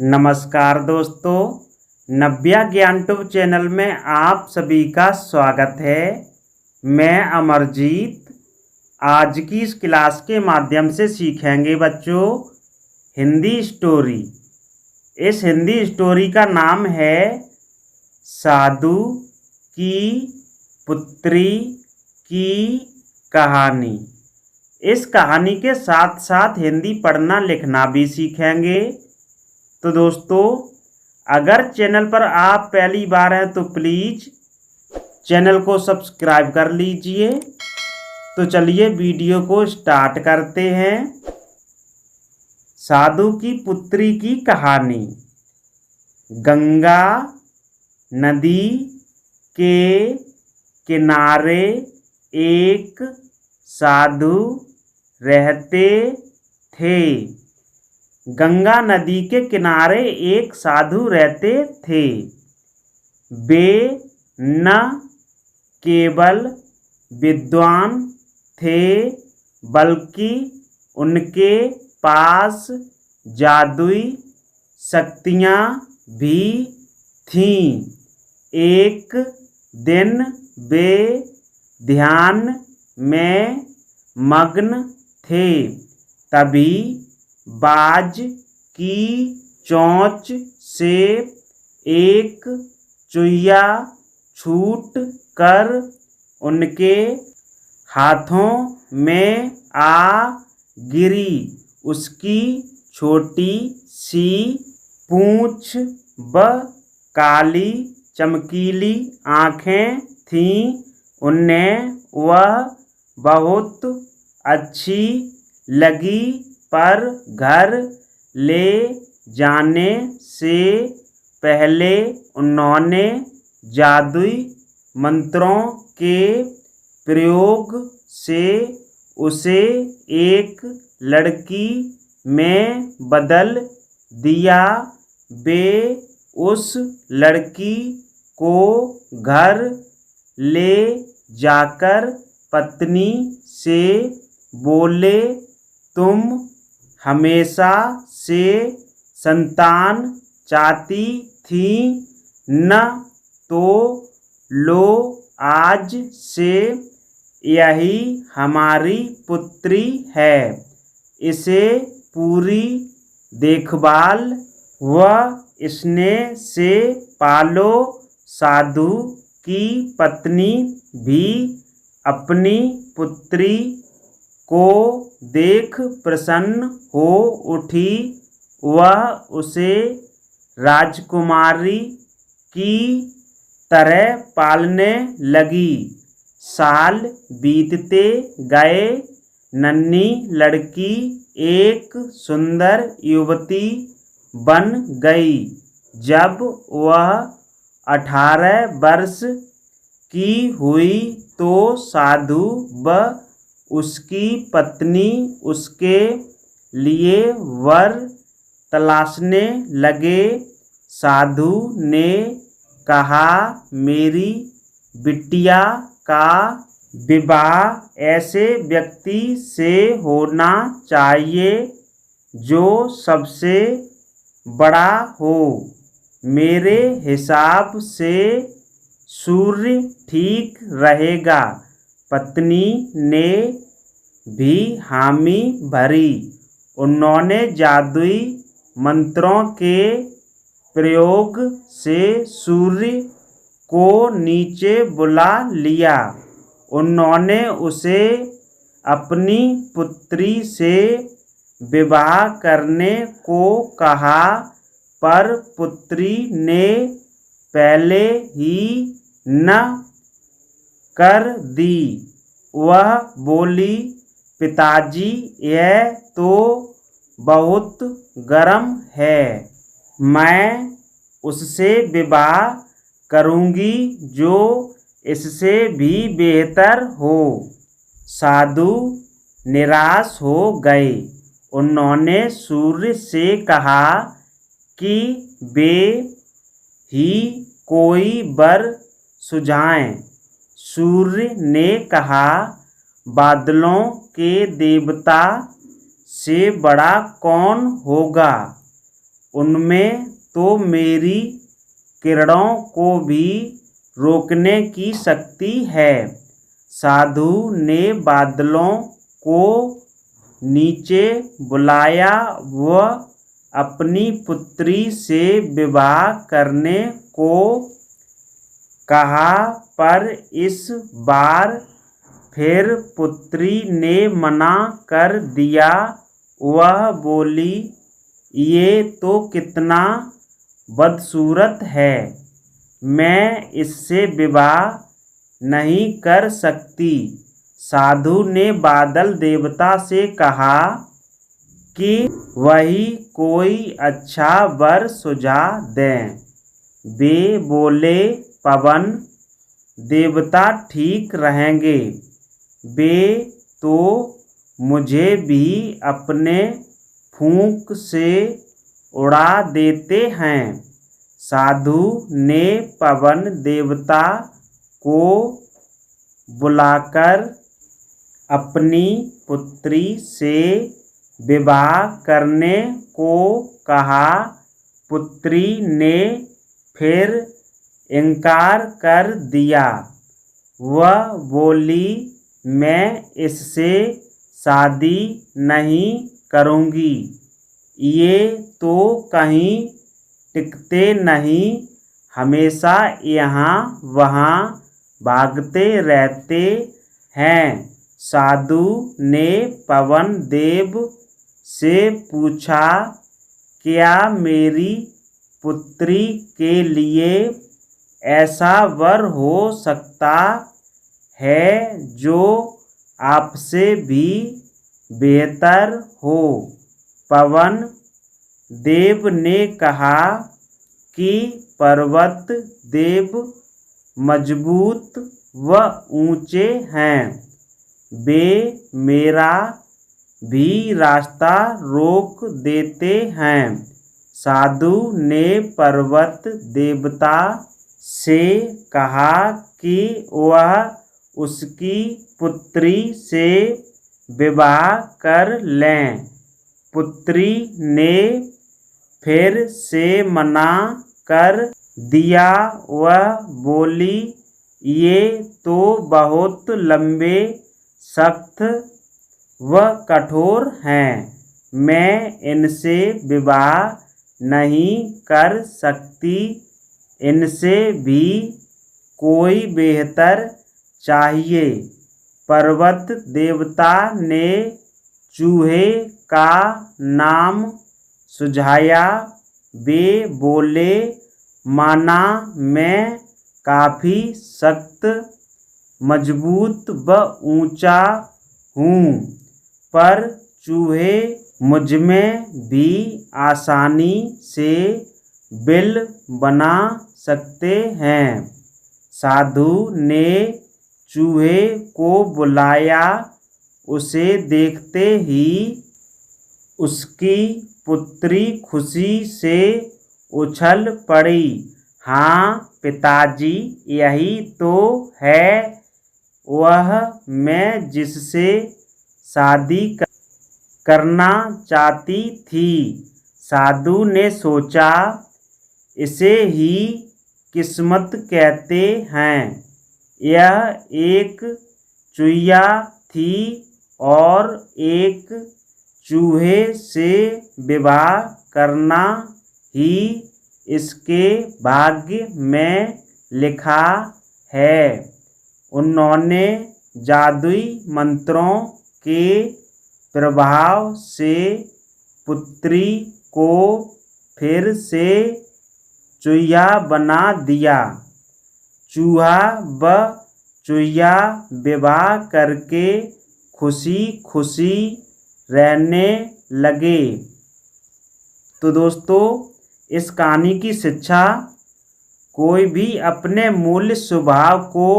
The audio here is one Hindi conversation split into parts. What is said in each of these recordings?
नमस्कार दोस्तों, नव्या ज्ञान ट्यूब चैनल में आप सभी का स्वागत है। मैं अमरजीत आज की इस क्लास के माध्यम से सीखेंगे बच्चों हिंदी स्टोरी। इस हिंदी स्टोरी का नाम है साधु की पुत्री की कहानी। इस कहानी के साथ साथ हिंदी पढ़ना लिखना भी सीखेंगे। तो दोस्तों, अगर चैनल पर आप पहली बार हैं तो प्लीज़ चैनल को सब्सक्राइब कर लीजिए। तो चलिए वीडियो को स्टार्ट करते हैं। साधु की पुत्री की कहानी। गंगा नदी के किनारे एक साधु रहते थे। गंगा नदी के किनारे एक साधु रहते थे। वे न केवल विद्वान थे बल्कि उनके पास जादुई शक्तियाँ भी थीं। एक दिन वे ध्यान में मग्न थे, तभी बाज की चोंच से एक चुईया छूट कर उनके हाथों में आ गिरी। उसकी छोटी सी पूँछ व काली चमकीली आँखें थीं। उन्हें वह बहुत अच्छी लगी, पर घर ले जाने से पहले उन्होंने जादुई मंत्रों के प्रयोग से उसे एक लड़की में बदल दिया। वे उस लड़की को घर ले जाकर पत्नी से बोले, तुम हमेशा से संतान चाहती थी न, तो लो आज से यही हमारी पुत्री है। इसे पूरी देखभाल व स्नेह से पालो। साधु की पत्नी भी अपनी पुत्री को देख प्रसन्न हो उठी। वह उसे राजकुमारी की तरह पालने लगी। साल बीतते गए। नन्ही लड़की एक सुंदर युवती बन गई। जब वह 18 वर्ष की हुई तो साधु व उसकी पत्नी उसके लिए वर तलाशने लगे। साधु ने कहा, मेरी बिटिया का विवाह ऐसे व्यक्ति से होना चाहिए जो सबसे बड़ा हो। मेरे हिसाब से सूर्य ठीक रहेगा। पत्नी ने भी हामी भरी। उन्होंने जादुई मंत्रों के प्रयोग से सूर्य को नीचे बुला लिया। उन्होंने उसे अपनी पुत्री से विवाह करने को कहा, पर पुत्री ने पहले ही न कर दी। वह बोली, पिताजी यह तो बहुत गर्म है। मैं उससे विवाह करूँगी जो इससे भी बेहतर हो। साधु निराश हो गए। उन्होंने सूर्य से कहा कि वे ही कोई वर सुझाएं। सूर्य ने कहा, बादलों के देवता से बड़ा कौन होगा। उनमें तो मेरी किरणों को भी रोकने की शक्ति है। साधु ने बादलों को नीचे बुलाया व अपनी पुत्री से विवाह करने को कहा, पर इस बार फिर पुत्री ने मना कर दिया। वह बोली, ये तो कितना बदसूरत है, मैं इससे विवाह नहीं कर सकती। साधु ने बादल देवता से कहा कि वही कोई अच्छा वर सुझा दें। वे बोले, पवन देवता ठीक रहेंगे, वे तो मुझे भी अपने फूंक से उड़ा देते हैं। साधु ने पवन देवता को बुलाकर अपनी पुत्री से विवाह करने को कहा। पुत्री ने फिर इनकार कर दिया। वह बोली, मैं इससे शादी नहीं करूँगी, ये तो कहीं टिकते नहीं, हमेशा यहाँ वहाँ भागते रहते हैं। साधु ने पवन देव से पूछा, क्या मेरी पुत्री के लिए ऐसा वर हो सकता है जो आपसे भी बेहतर हो? पवन देव ने कहा कि पर्वत देव मजबूत व ऊंचे हैं, वे मेरा भी रास्ता रोक देते हैं। साधु ने पर्वत देवता से कहा कि वह उसकी पुत्री से विवाह कर लें। पुत्री ने फिर से मना कर दिया। वह बोली, ये तो बहुत लंबे, सख्त व कठोर हैं, मैं इनसे विवाह नहीं कर सकती, इनसे भी कोई बेहतर चाहिए। पर्वत देवता ने चूहे का नाम सुझाया। वे बोले, माना मैं काफ़ी सख्त, मजबूत व ऊंचा हूँ, पर चूहे मुझमें भी आसानी से बिल बना सकते हैं। साधु ने चूहे को बुलाया। उसे देखते ही उसकी पुत्री खुशी से उछल पड़ी। हाँ पिताजी, यही तो है वह मैं जिससे शादी करना चाहती थी। साधु ने सोचा, इसे ही किस्मत कहते हैं। यह एक चुईया थी और एक चूहे से विवाह करना ही इसके भाग्य में लिखा है। उन्होंने जादुई मंत्रों के प्रभाव से पुत्री को फिर से चूहा बना दिया। चूहा व चूहिया विवाह करके खुशी खुशी रहने लगे। तो दोस्तों, इस कहानी की शिक्षा, कोई भी अपने मूल स्वभाव को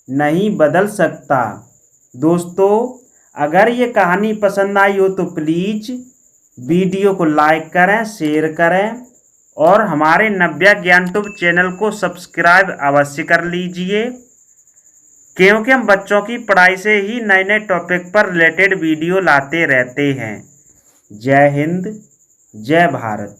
नहीं बदल सकता। दोस्तों, अगर ये कहानी पसंद आई हो तो प्लीज़ वीडियो को लाइक करें, शेयर करें और हमारे नव्या ज्ञान ट्यूब चैनल को सब्सक्राइब अवश्य कर लीजिए, क्योंकि हम बच्चों की पढ़ाई से ही नए नए टॉपिक पर रिलेटेड वीडियो लाते रहते हैं। जय हिंद, जय भारत।